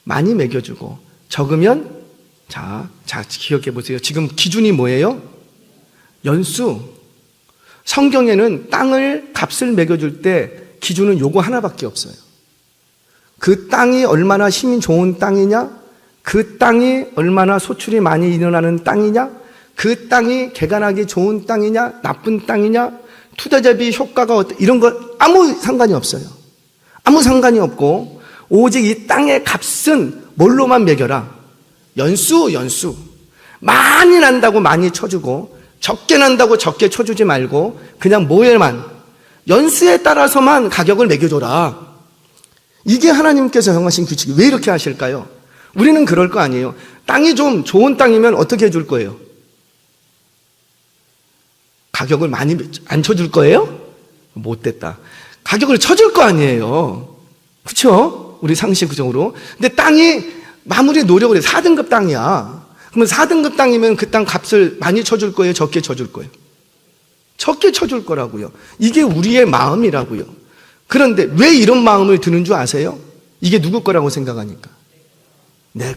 많이 매겨주고 적으면 자 기억해 보세요. 지금 기준이 뭐예요? 연수. 성경에는 땅을 값을 매겨줄 때 기준은 요거 하나밖에 없어요. 그 땅이 얼마나 힘이 좋은 땅이냐, 그 땅이 얼마나 소출이 많이 일어나는 땅이냐, 그 땅이 개간하기 좋은 땅이냐, 나쁜 땅이냐, 투자 대비 효과가 이런 거 아무 상관이 없어요. 아무 상관이 없고 오직 이 땅의 값은 뭘로만 매겨라? 연수. 많이 난다고 많이 쳐주고 적게 난다고 적게 쳐주지 말고 그냥 모에만 연수에 따라서만 가격을 매겨줘라. 이게 하나님께서 정하신 규칙이 왜 이렇게 하실까요? 우리는 그럴 거 아니에요. 땅이 좀 좋은 땅이면 어떻게 해줄 거예요? 가격을 많이 안 쳐줄 거예요? 못됐다. 가격을 쳐줄 거 아니에요. 그렇죠? 우리 상식적으로. 근데 땅이 마무리 노력을 해. 4등급 땅이야. 그러면 4등급 땅이면 그 땅 값을 많이 쳐줄 거예요? 적게 쳐줄 거예요? 적게 쳐줄 거라고요. 이게 우리의 마음이라고요. 그런데 왜 이런 마음을 드는 줄 아세요? 이게 누구 거라고 생각하니까. 내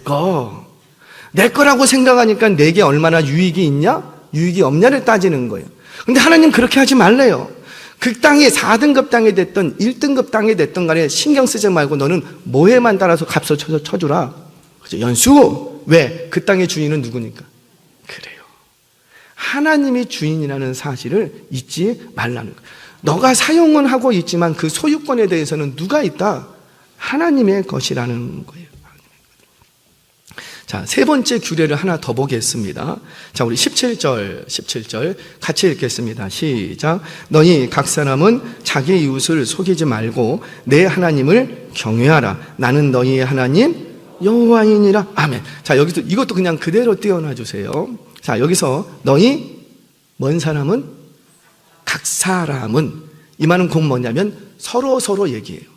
거라고 생각하니까 내게 얼마나 유익이 있냐? 유익이 없냐를 따지는 거예요. 근데 하나님 그렇게 하지 말래요. 그 땅이 4등급 땅이 됐든 1등급 땅이 됐든 간에 신경 쓰지 말고 너는 뭐에만 따라서 값을 쳐주라. 그죠? 연수. 왜? 그 땅의 주인은 누구니까? 그래요. 하나님이 주인이라는 사실을 잊지 말라는 거예요. 너가 사용은 하고 있지만 그 소유권에 대해서는 누가 있다? 하나님의 것이라는 거예요. 자, 세 번째 규례를 하나 더 보겠습니다. 자, 우리 17절 같이 읽겠습니다. 시작. 너희 각 사람은 자기 이웃을 속이지 말고 내 하나님을 경외하라. 나는 너희의 하나님 여호와이니라. 아멘. 자, 여기서 이것도 그냥 그대로 띄워놔 주세요. 자, 여기서 너희 뭔 사람은 각 사람은 이 말은 곧 뭐냐면 서로 얘기해요.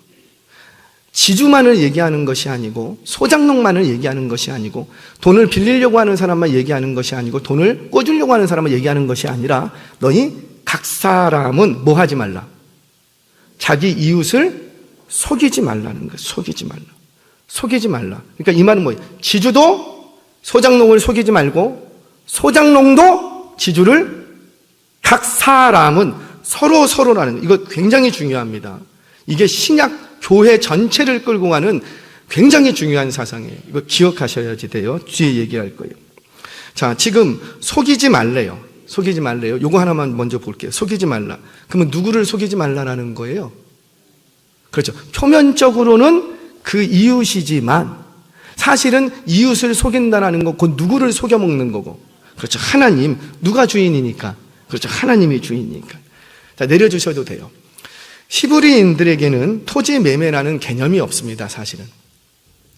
지주만을 얘기하는 것이 아니고 소장농만을 얘기하는 것이 아니고 돈을 빌리려고 하는 사람만 얘기하는 것이 아니고 돈을 꿔주려고 하는 사람만 얘기하는 것이 아니라 너희 각 사람은 뭐 하지 말라? 자기 이웃을 속이지 말라는 거예요. 속이지 말라. 그러니까 이 말은 뭐예요? 지주도 소장농을 속이지 말고 소장농도 지주를 각 사람은 서로라는 이거 굉장히 중요합니다. 이게 신약 교회 전체를 끌고 가는 굉장히 중요한 사상이에요. 이거 기억하셔야지 돼요. 뒤에 얘기할 거예요. 자, 지금 속이지 말래요. 요거 하나만 먼저 볼게요. 속이지 말라. 그러면 누구를 속이지 말라라는 거예요? 그렇죠. 표면적으로는 그 이웃이지만 사실은 이웃을 속인다라는 거, 곧 누구를 속여먹는 거고. 그렇죠. 하나님. 누가 주인이니까? 그렇죠. 하나님이 주인이니까. 자, 내려주셔도 돼요. 히브리인들에게는 토지 매매라는 개념이 없습니다. 사실은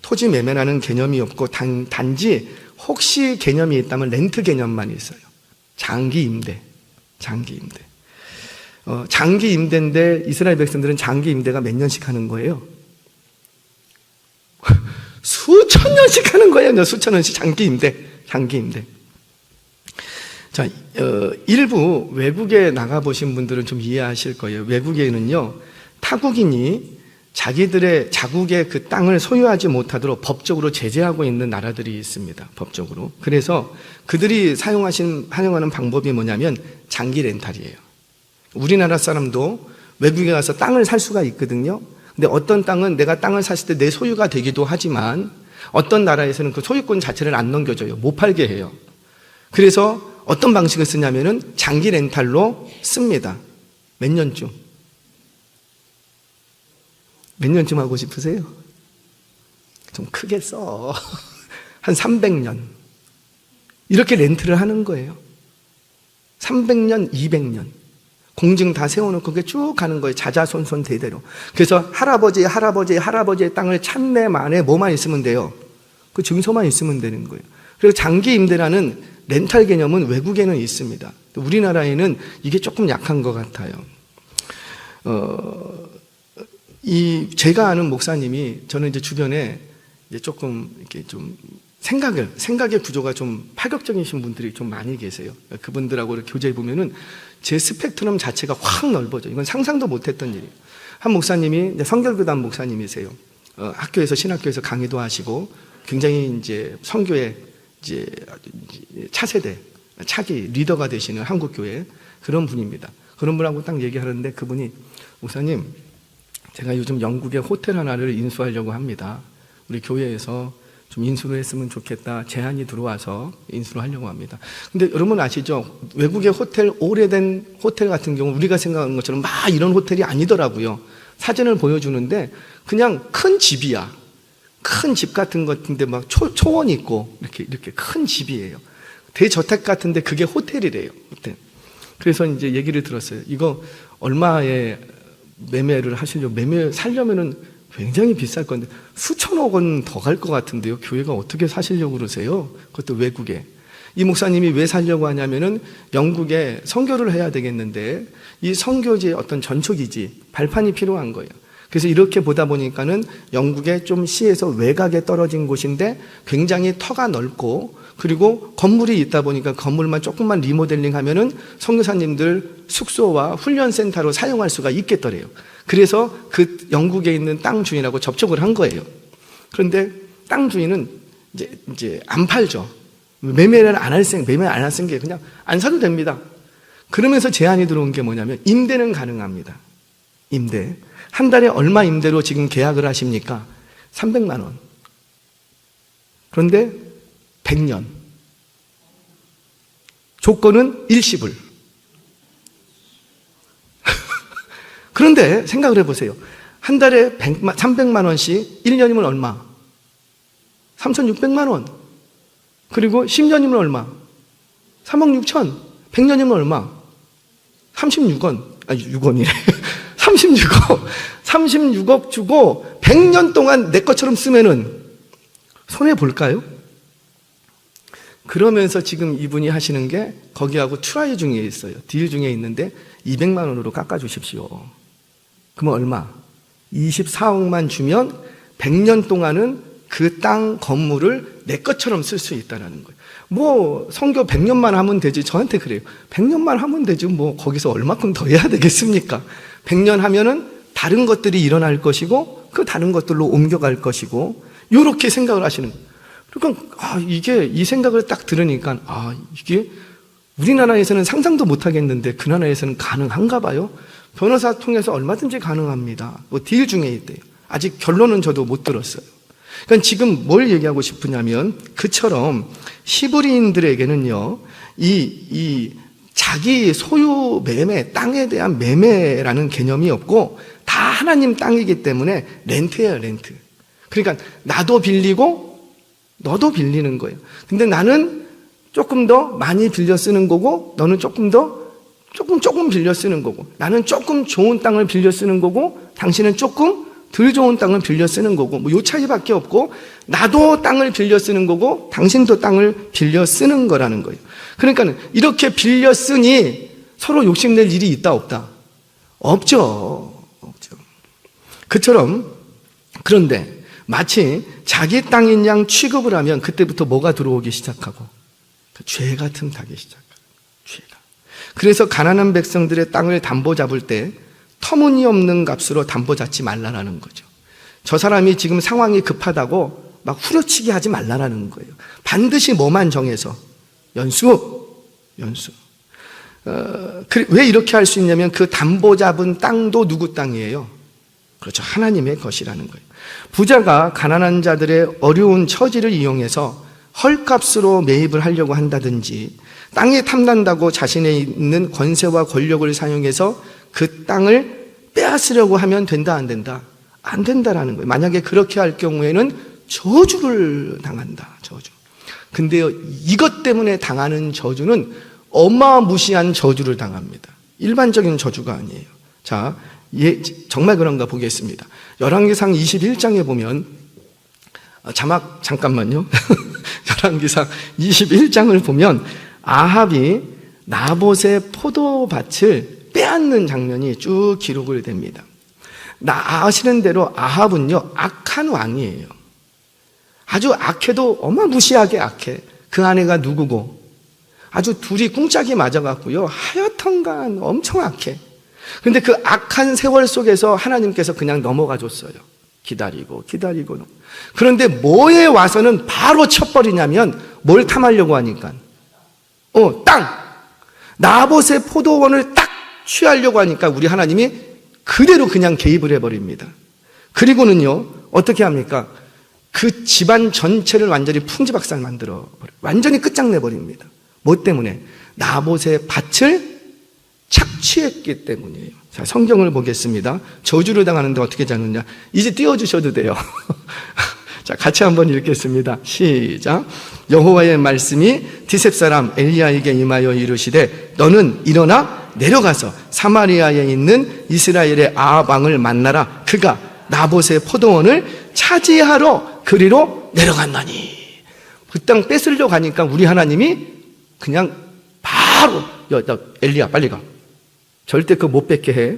토지 매매라는 개념이 없고 단지 혹시 개념이 있다면 렌트 개념만 있어요. 장기 임대. 장기 임대인데 이스라엘 백성들은 장기 임대가 몇 년씩 하는 거예요? 수천 년씩 하는 거예요. 수천 년씩 장기 임대. 자, 일부 외국에 나가보신 분들은 좀 이해하실 거예요. 외국에는요, 타국인이 자국의 그 땅을 소유하지 못하도록 법적으로 제재하고 있는 나라들이 있습니다. 법적으로. 그래서 그들이 사용하는 방법이 뭐냐면 장기 렌탈이에요. 우리나라 사람도 외국에 가서 땅을 살 수가 있거든요. 근데 어떤 땅은 내가 땅을 샀을 때 내 소유가 되기도 하지만 어떤 나라에서는 그 소유권 자체를 안 넘겨줘요. 못 팔게 해요. 그래서 어떤 방식을 쓰냐면은 장기 렌탈로 씁니다. 몇 년쯤 하고 싶으세요? 좀 크게 써. 한 300년. 이렇게 렌트를 하는 거예요. 300년, 200년. 공증 다 세워놓고 그게 쭉 가는 거예요. 자자손손 대대로. 그래서 할아버지의 땅을 찬내 만에 뭐만 있으면 돼요? 그 증서만 있으면 되는 거예요. 그리고 장기 임대라는 렌탈 개념은 외국에는 있습니다. 우리나라에는 이게 조금 약한 것 같아요. 제가 아는 목사님이 저는 이제 주변에 이제 조금 이렇게 좀 생각의 구조가 좀 파격적이신 분들이 좀 많이 계세요. 그분들하고 이렇게 교제해 보면은 제 스펙트럼 자체가 확 넓어져. 이건 상상도 못했던 일이에요. 한 목사님이 이제 성결교단 목사님이세요. 학교에서 신학교에서 강의도 하시고 굉장히 이제 선교의 이제 차세대 차기 리더가 되시는 한국교회 그런 분입니다. 그런 분하고 딱 얘기하는데 그분이 목사님, 제가 요즘 영국에 호텔 하나를 인수하려고 합니다. 우리 교회에서 좀 인수를 했으면 좋겠다. 제안이 들어와서 인수를 하려고 합니다. 근데 여러분 아시죠? 외국의 호텔, 오래된 호텔 같은 경우 우리가 생각하는 것처럼 막 이런 호텔이 아니더라고요. 사진을 보여주는데 그냥 큰 집이야. 큰 집 같은 것인데 막 초원 있고 이렇게 큰 집이에요. 대저택 같은데 그게 호텔이래요. 호텔. 그래서 이제 얘기를 들었어요. 이거 얼마에 매매를 하시려고, 매매 살려면은 굉장히 비쌀 건데 수천억 원 더 갈 것 같은데요. 교회가 어떻게 사시려고 그러세요? 그것도 외국에. 이 목사님이 왜 살려고 하냐면은 영국에 선교를 해야 되겠는데 이 선교지의 어떤 전초기지, 발판이 필요한 거예요. 그래서 이렇게 보다 보니까는 영국의 좀 시에서 외곽에 떨어진 곳인데 굉장히 터가 넓고, 그리고 건물이 있다 보니까 건물만 조금만 리모델링 하면은 선교사님들 숙소와 훈련센터로 사용할 수가 있겠더래요. 그래서 그 영국에 있는 땅 주인하고 접촉을 한 거예요. 그런데 땅 주인은 이제 안 팔죠. 매매를 안 할 생각에 그냥 안 사도 됩니다. 그러면서 제안이 들어온 게 뭐냐면 임대는 가능합니다. 임대. 한 달에 얼마 임대로 지금 계약을 하십니까? 300만 원. 그런데 100년. 조건은 일시불. 그런데 생각을 해보세요. 한 달에 300만 원씩 1년이면 얼마? 3,600만 원. 그리고 10년이면 얼마? 3억 6천. 100년이면 얼마? 36원. 아니 6원이래. 36억. 36억 주고 100년 동안 내 것처럼 쓰면은 손해 볼까요? 그러면서 지금 이분이 하시는 게 거기하고 트라이 중에 있어요. 딜 중에 있는데 200만 원으로 깎아주십시오. 그러면 얼마? 24억만 주면 100년 동안은 그 땅 건물을 내 것처럼 쓸 수 있다는 거예요. 뭐 선교 100년만 하면 되지. 저한테 그래요. 100년만 하면 되지. 뭐 거기서 얼마큼 더 해야 되겠습니까? 100년 하면은 다른 것들이 일어날 것이고 그 다른 것들로 옮겨갈 것이고, 이렇게 생각을 하시는 거예요. 그러니까 이게 이 생각을 딱 들으니까 이게 우리나라에서는 상상도 못 하겠는데 그 나라에서는 가능한가 봐요. 변호사 통해서 얼마든지 가능합니다. 뭐 딜 중에 있대요. 아직 결론은 저도 못 들었어요. 그러니까 지금 뭘 얘기하고 싶으냐면 그처럼 히브리인들에게는요, 이 자기 소유 매매, 땅에 대한 매매라는 개념이 없고 다 하나님 땅이기 때문에 렌트예요, 렌트. 그러니까 나도 빌리고 너도 빌리는 거예요. 근데 나는 조금 더 많이 빌려 쓰는 거고 너는 조금 빌려 쓰는 거고, 나는 조금 좋은 땅을 빌려 쓰는 거고 당신은 조금 덜 좋은 땅을 빌려 쓰는 거고, 뭐 요 차이밖에 없고, 나도 땅을 빌려 쓰는 거고 당신도 땅을 빌려 쓰는 거라는 거예요. 그러니까 이렇게 빌려 쓰니 서로 욕심낼 일이 있다 없다? 없죠. 그처럼, 그런데 마치 자기 땅인 양 취급을 하면 그때부터 뭐가 들어오기 시작하고? 죄가 틈타기 시작하고. 죄가. 그래서 가난한 백성들의 땅을 담보 잡을 때 터무니없는 값으로 담보 잡지 말라라는 거죠. 저 사람이 지금 상황이 급하다고 막 후려치기 하지 말라라는 거예요. 반드시 뭐만 정해서 연수. 왜 이렇게 할 수 있냐면 그 담보 잡은 땅도 누구 땅이에요? 그렇죠. 하나님의 것이라는 거예요. 부자가 가난한 자들의 어려운 처지를 이용해서 헐값으로 매입을 하려고 한다든지, 땅이 탐난다고 자신에 있는 권세와 권력을 사용해서 그 땅을 빼앗으려고 하면 된다, 안 된다? 안 된다라는 거예요. 만약에 그렇게 할 경우에는 저주를 당한다. 저주. 근데요, 이것 때문에 당하는 저주는 어마무시한 저주를 당합니다. 일반적인 저주가 아니에요. 자, 정말 그런가 보겠습니다. 열왕기상 21장에 보면, 자막 잠깐만요. 열왕기상 21장을 보면 아합이 나봇의 포도밭을 빼앗는 장면이 쭉 기록을 됩니다. 아시는 대로 아합은요, 악한 왕이에요. 아주 악해도 어마무시하게 악해. 그 아내가 누구고 아주 둘이 꿍짝이 맞아갖고요, 하여튼간 엄청 악해. 근데 그 악한 세월 속에서 하나님께서 그냥 넘어가 줬어요. 기다리고. 그런데 뭐에 와서는 바로 쳐버리냐면, 뭘 탐하려고 하니까 땅! 나봇의 포도원을 딱 취하려고 하니까 우리 하나님이 그대로 그냥 개입을 해버립니다. 그리고는요, 어떻게 합니까? 그 집안 전체를 완전히 풍지박산 만들어버려요. 완전히 끝장내버립니다. 뭐 때문에? 나봇의 밭을 착취했기 때문이에요. 자, 성경을 보겠습니다. 저주를 당하는데 어떻게 잡느냐? 이제 띄워주셔도 돼요. 자, 같이 한번 읽겠습니다. 시작. 여호와의 말씀이 디셉 사람 엘리야에게 임하여 이르시되 너는 일어나 내려가서 사마리아에 있는 이스라엘의 아합 왕을 만나라. 그가 나봇의 포도원을 차지하러 그리로 내려갔나니. 그 땅 뺏으려고 가니까 우리 하나님이 그냥 바로 엘리야 빨리 가. 절대 그거 못 뺏게 해.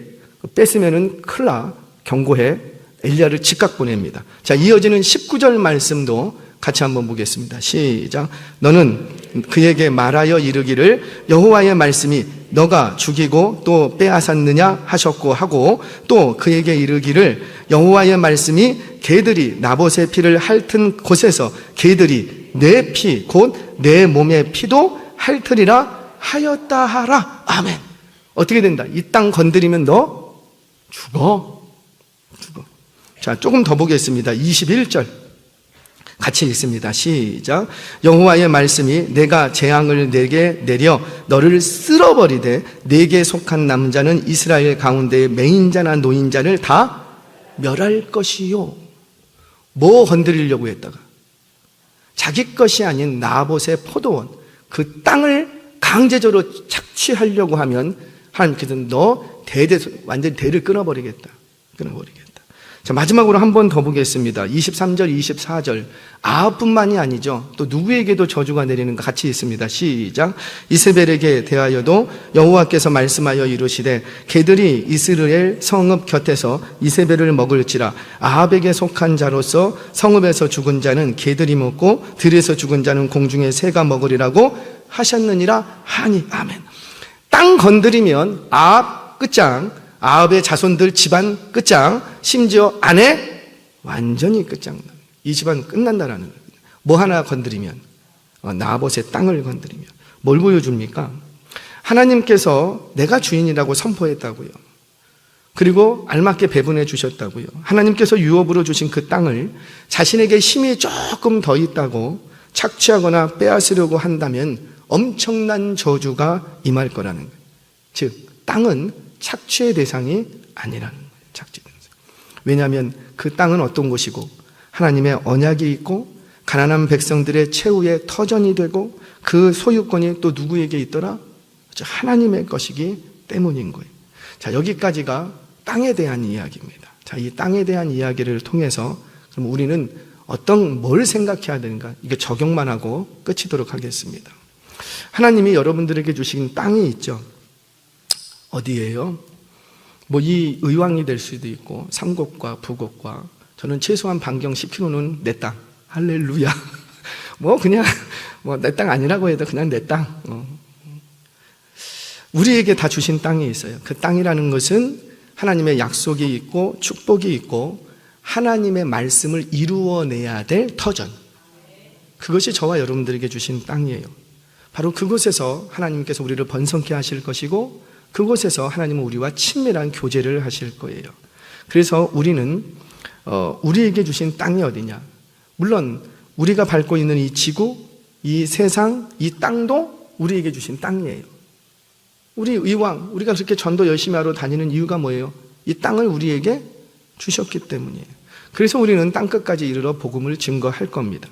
뺏으면은 큰일 나. 경고해. 엘리야를 즉각 보냅니다. 자, 이어지는 19절 말씀도 같이 한번 보겠습니다. 시작. 너는 그에게 말하여 이르기를 여호와의 말씀이 너가 죽이고 또 빼앗았느냐 하셨고 하고 또 그에게 이르기를 여호와의 말씀이 개들이 나봇의 피를 핥은 곳에서 개들이 내 피 곧 내 몸의 피도 핥으리라 하였다 하라. 아멘. 어떻게 된다? 이 땅 건드리면 너 죽어. 자, 조금 더 보겠습니다. 21절 같이 읽습니다. 시작. 여호와의 말씀이 내가 재앙을 내게 내려 너를 쓸어버리되 내게 속한 남자는 이스라엘 가운데의 맹인자나 노인자를 다 멸할 것이요. 뭐 건드리려고 했다가 자기 것이 아닌 나봇의 포도원 그 땅을 강제적으로 착취하려고 하면 하나님께서 너 완전히 대를 끊어버리겠다. 자, 마지막으로 한 번 더 보겠습니다. 23절, 24절. 아합뿐만이 아니죠. 또 누구에게도 저주가 내리는 것 같이 있습니다. 시작. 이세벨에게 대하여도 여호와께서 말씀하여 이르시되 개들이 이스라엘 성읍 곁에서 이세벨을 먹을지라. 아합에게 속한 자로서 성읍에서 죽은 자는 개들이 먹고 들에서 죽은 자는 공중의 새가 먹으리라고 하셨느니라 하니. 아멘. 땅 건드리면 아합 끝장, 아합의 자손들 집안 끝장, 심지어 아내 완전히 끝장. 이 집안 끝난다라는 거예요. 뭐 하나 건드리면, 나봇의 땅을 건드리면 뭘 보여줍니까? 하나님께서 내가 주인이라고 선포했다고요. 그리고 알맞게 배분해 주셨다고요. 하나님께서 유업으로 주신 그 땅을 자신에게 힘이 조금 더 있다고 착취하거나 빼앗으려고 한다면 엄청난 저주가 임할 거라는 거예요. 즉 땅은 착취의 대상이 아니라는 거예요. 착취 대상. 왜냐하면 그 땅은 어떤 곳이고 하나님의 언약이 있고 가난한 백성들의 최후의 터전이 되고 그 소유권이 또 누구에게 있더라? 하나님의 것이기 때문인 거예요. 자, 여기까지가 땅에 대한 이야기입니다. 자, 이 땅에 대한 이야기를 통해서 그럼 우리는 뭘 생각해야 되는가? 이게 적용만 하고 끝이도록 하겠습니다. 하나님이 여러분들에게 주신 땅이 있죠. 어디예요? 이 의왕이 될 수도 있고 삼곡과 부곡과 저는 최소한 반경 10km는 내 땅. 할렐루야. 그냥 내 땅 아니라고 해도 그냥 내 땅. 우리에게 다 주신 땅이 있어요. 그 땅이라는 것은 하나님의 약속이 있고 축복이 있고 하나님의 말씀을 이루어내야 될 터전. 그것이 저와 여러분들에게 주신 땅이에요. 바로 그곳에서 하나님께서 우리를 번성케 하실 것이고 그곳에서 하나님은 우리와 친밀한 교제를 하실 거예요. 그래서 우리는 우리에게 주신 땅이 어디냐? 물론 우리가 밟고 있는 이 지구, 이 세상, 이 땅도 우리에게 주신 땅이에요. 우리 이왕 우리가 그렇게 전도 열심히 하러 다니는 이유가 뭐예요? 이 땅을 우리에게 주셨기 때문이에요. 그래서 우리는 땅끝까지 이르러 복음을 증거할 겁니다.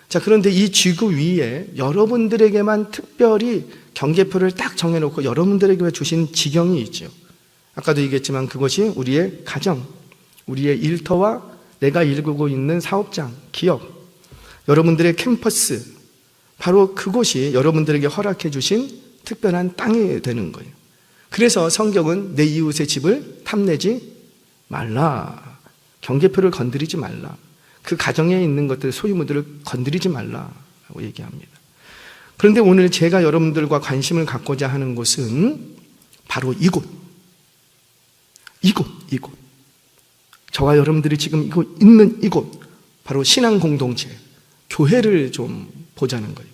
자, 그런데 이 지구 위에 여러분들에게만 특별히 경계표를 딱 정해놓고 여러분들에게 주신 지경이 있죠. 아까도 얘기했지만 그것이 우리의 가정, 우리의 일터와 내가 일구고 있는 사업장, 기업, 여러분들의 캠퍼스, 바로 그곳이 여러분들에게 허락해 주신 특별한 땅이 되는 거예요. 그래서 성경은 내 이웃의 집을 탐내지 말라. 경계표를 건드리지 말라. 그 가정에 있는 것들, 소유물들을 건드리지 말라고 얘기합니다. 그런데 오늘 제가 여러분들과 관심을 갖고자 하는 곳은 바로 이곳. 저와 여러분들이 지금 있는 이곳. 바로 신앙 공동체, 교회를 좀 보자는 거예요.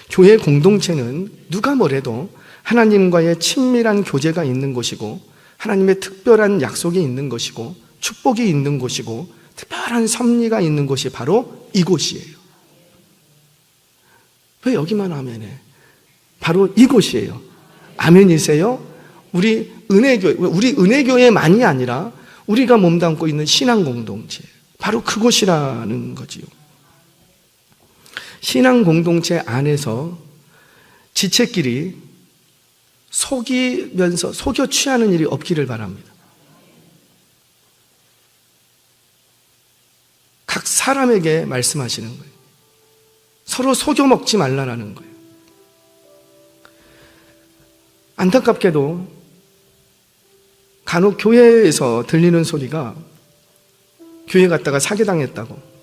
교회 공동체는 누가 뭐래도 하나님과의 친밀한 교제가 있는 곳이고 하나님의 특별한 약속이 있는 것이고 축복이 있는 곳이고 특별한 섭리가 있는 곳이 바로 이곳이에요. 왜 여기만 아멘해? 바로 이곳이에요. 아멘이세요? 우리 은혜교회만이 아니라 우리가 몸담고 있는 신앙 공동체, 바로 그곳이라는 거지요. 신앙 공동체 안에서 지체끼리 속이면서 속여 취하는 일이 없기를 바랍니다. 각 사람에게 말씀하시는 거예요. 서로 속여 먹지 말라라는 거예요. 안타깝게도 간혹 교회에서 들리는 소리가 교회 갔다가 사기당했다고,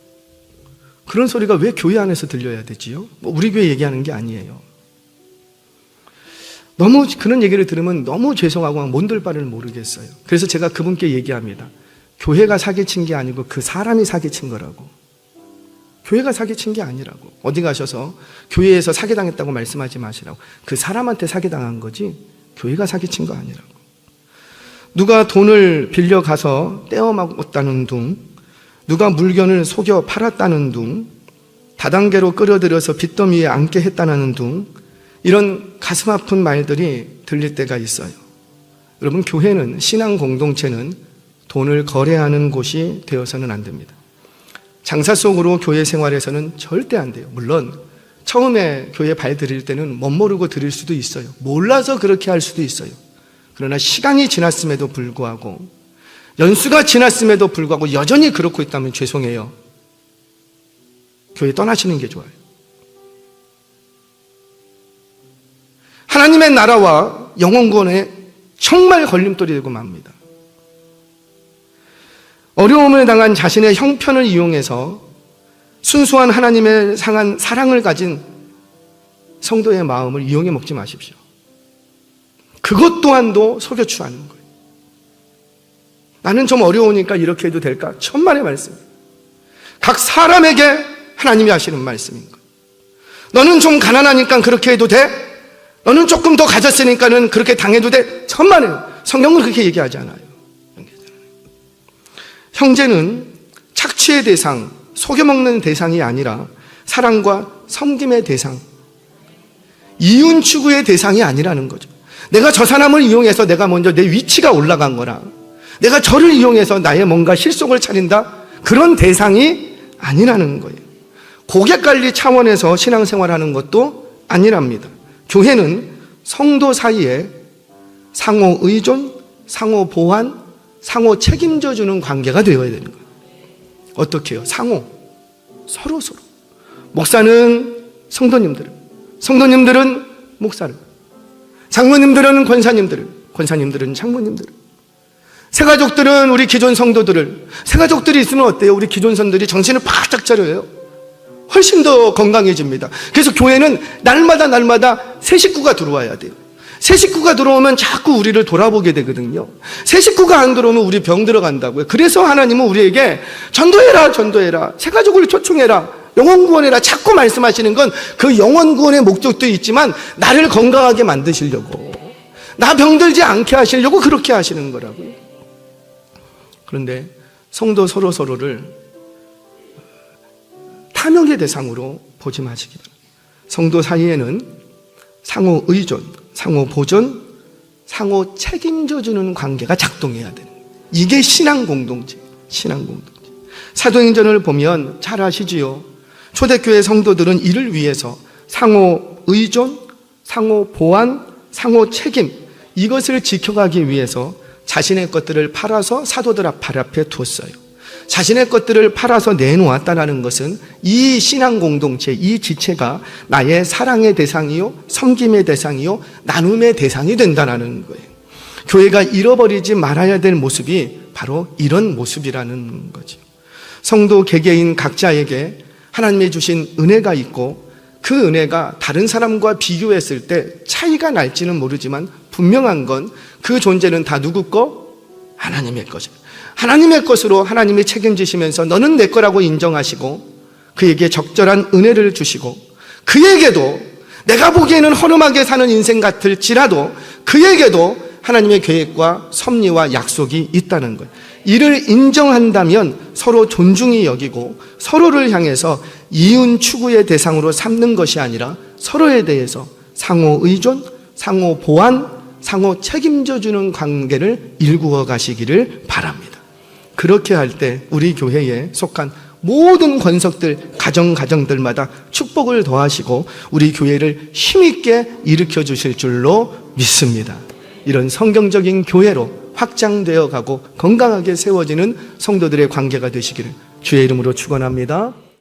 그런 소리가 왜 교회 안에서 들려야 되지요? 우리 교회 얘기하는 게 아니에요. 너무 그런 얘기를 들으면 너무 죄송하고 뭔들 바를 모르겠어요. 그래서 제가 그분께 얘기합니다. 교회가 사기친 게 아니고 그 사람이 사기친 거라고. 교회가 사기친 게 아니라고. 어디 가셔서 교회에서 사기당했다고 말씀하지 마시라고. 그 사람한테 사기당한 거지 교회가 사기친 거 아니라고. 누가 돈을 빌려가서 떼어먹었다는 둥, 누가 물건을 속여 팔았다는 둥, 다단계로 끌어들여서 빚더미에 앉게 했다는 둥, 이런 가슴 아픈 말들이 들릴 때가 있어요. 여러분, 교회는, 신앙 공동체는 돈을 거래하는 곳이 되어서는 안 됩니다. 장사 속으로 교회 생활에서는 절대 안 돼요. 물론 처음에 교회 발 들일 때는 멋모르고 들일 수도 있어요. 몰라서 그렇게 할 수도 있어요. 그러나 시간이 지났음에도 불구하고, 연수가 지났음에도 불구하고 여전히 그렇고 있다면 죄송해요. 교회 떠나시는 게 좋아요. 하나님의 나라와 영혼 구원에 정말 걸림돌이 되고 맙니다. 어려움을 당한 자신의 형편을 이용해서 순수한 하나님의 상한 사랑을 가진 성도의 마음을 이용해 먹지 마십시오. 그것 또한도 속여 취하는 거예요. 나는 좀 어려우니까 이렇게 해도 될까? 천만의 말씀이에요. 각 사람에게 하나님이 하시는 말씀인 거예요. 너는 좀 가난하니까 그렇게 해도 돼? 너는 조금 더 가졌으니까는 그렇게 당해도 돼? 천만에요. 성경은 그렇게 얘기하지 않아요. 형제는 착취의 대상, 속여먹는 대상이 아니라 사랑과 섬김의 대상, 이윤 추구의 대상이 아니라는 거죠. 내가 저 사람을 이용해서 내가 먼저 내 위치가 올라간 거라, 내가 저를 이용해서 나의 뭔가 실속을 차린다, 그런 대상이 아니라는 거예요. 고객관리 차원에서 신앙생활하는 것도 아니랍니다. 교회는 성도 사이에 상호 의존, 상호 보완, 상호 책임져 주는 관계가 되어야 되는 거예요. 어떻게 해요? 상호, 서로. 목사는 성도님들을, 성도님들은 목사를, 장로님들은 권사님들은 장로님들을, 새가족들은 우리 기존 성도들을, 새가족들이 있으면 어때요? 우리 기존 성도들이 정신을 바짝 차려요. 훨씬 더 건강해집니다. 그래서 교회는 날마다 새 식구가 들어와야 돼요. 새 식구가 들어오면 자꾸 우리를 돌아보게 되거든요. 새 식구가 안 들어오면 우리 병 들어간다고요. 그래서 하나님은 우리에게 전도해라, 새가족을 초청해라, 영혼 구원해라 자꾸 말씀하시는 건 그 영혼 구원의 목적도 있지만 나를 건강하게 만드시려고, 나 병들지 않게 하시려고 그렇게 하시는 거라고요. 그런데 성도 서로를 탐욕의 대상으로 보지 마시기 바랍니다. 성도 사이에는 상호 의존, 상호 보존, 상호 책임져주는 관계가 작동해야 되는 거예요. 이게 신앙 공동체. 사도행전을 보면 잘 아시지요. 초대교회 성도들은 이를 위해서 상호 의존, 상호 보완, 상호 책임, 이것을 지켜가기 위해서 자신의 것들을 팔아서 사도들 발 앞에 두었어요. 자신의 것들을 팔아서 내놓았다는 것은 이 신앙 공동체, 이 지체가 나의 사랑의 대상이요, 섬김의 대상이요, 나눔의 대상이 된다는 거예요. 교회가 잃어버리지 말아야 될 모습이 바로 이런 모습이라는 거죠. 성도 개개인 각자에게 하나님이 주신 은혜가 있고, 그 은혜가 다른 사람과 비교했을 때 차이가 날지는 모르지만 분명한 건 그 존재는 다 누구 거? 하나님의 것입니다. 하나님의 것으로 하나님이 책임지시면서 너는 내 거라고 인정하시고 그에게 적절한 은혜를 주시고, 그에게도 내가 보기에는 허름하게 사는 인생 같을지라도 그에게도 하나님의 계획과 섭리와 약속이 있다는 거예요. 이를 인정한다면 서로 존중히 여기고 서로를 향해서 이윤 추구의 대상으로 삼는 것이 아니라 서로에 대해서 상호 의존, 상호 보완, 상호 책임져 주는 관계를 일구어 가시기를 바랍니다. 그렇게 할 때 우리 교회에 속한 모든 권석들, 가정들마다 축복을 더하시고 우리 교회를 힘있게 일으켜 주실 줄로 믿습니다. 이런 성경적인 교회로 확장되어 가고 건강하게 세워지는 성도들의 관계가 되시기를 주의 이름으로 축원합니다.